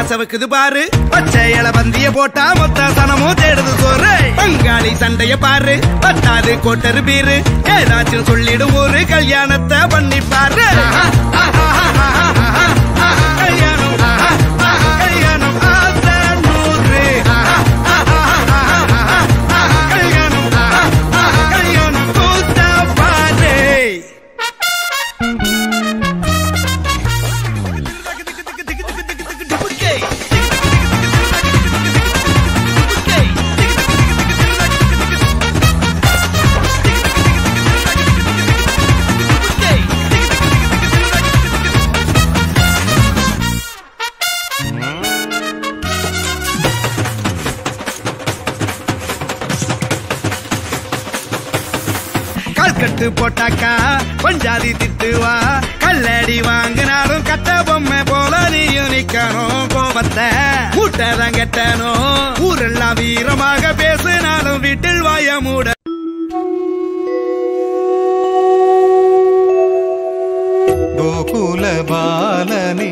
சவக்குது பாரு பச்சை இல பந்திய போட்டா மொத்த சனமும் தேடுது சோறு பங்காளி சண்டைய பாரு பத்தாது கோட்டரு பீரு ஏதாச்சும் சொல்லிடும் ஒரு கல்யாணத்தை பண்ணி பாரு கல்யாணம் கல்யாணம் ஆசை நூறு கட்டு போட்டாக்கா பஞ்சாதி திட்டுவா கல்லடி வாங்கினாலும் கட்ட பொம்மை போல நீயும் நிக்கணும் கோபத்தை கூட்டதான் கட்டணும் ஊரெல்லாம் வீரமாக பேசினாலும் வீட்டில் வாய மூட கோகுல பாலனே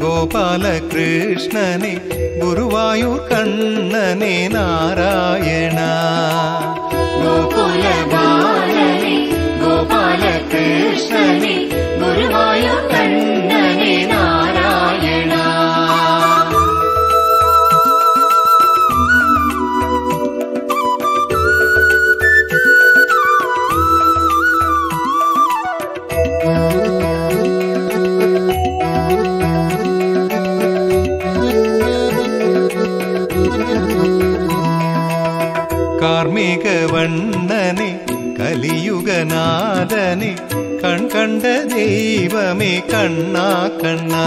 கோபால கிருஷ்ணனே குருவாயூர் கண்ணனே நாராயணா கோகுல பாலனே கோபால கிருஷ்ணனே குருவாயூர் கண்ணனே நாராயணா கார்மேக வண்ணனே கலியுகநாதனே கண் கண்ட தெய்வமே கண்ணா கண்ணா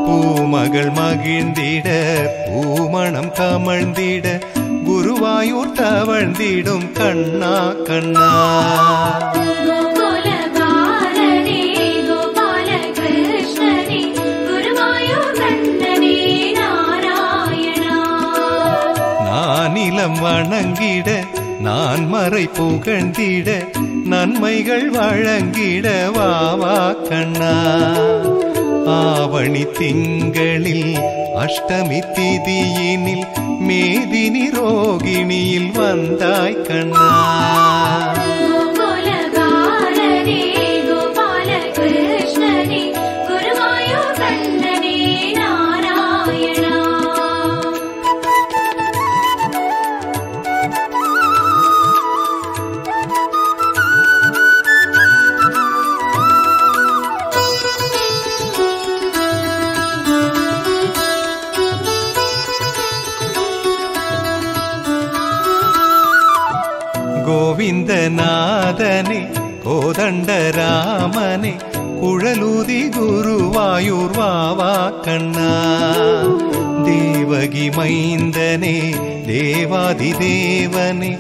பூமகள் மகிழ்ந்திட பூமணம் கமழ்ந்திட குருவாயூர் தவழ்ந்திடும் கண்ணா கண்ணா நிலம் வணங்கிட நான் மறை புகழ்ந்திட நன்மைகள் வழங்கிட வாவா கண்ணா ஆவணி திங்களில் அஷ்டமி திதியினில் மேதினி ரோகிணியில் வந்தாய் கண்ணா கோவிந்தநாதனே கோதண்டராமனே குழலூதி குருவாயூர் வாவா கண்ணா தேவகி மைந்தனே தேவாதி தேவனே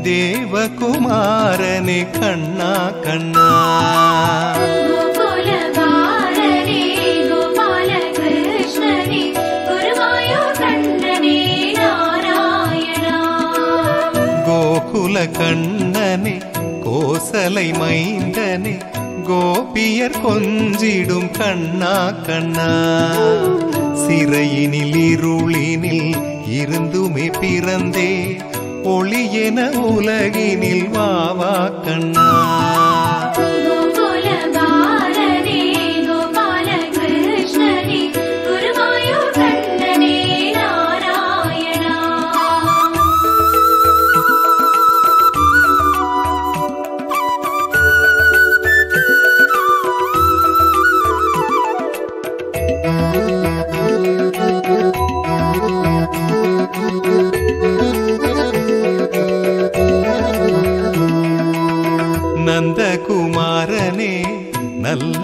தேவகுமாரனே கண்ணா கண்ணா கோகுல கண்ணனே கோசலை மைந்தனே கோபியர் கொஞ்சிடும் கண்ணா கண்ணா சிறையினில் இருளினில் இருந்துமே பிறந்தே ஒளியென உலகினில் வாவா கண்ணா நந்தகுமாரனே நல்ல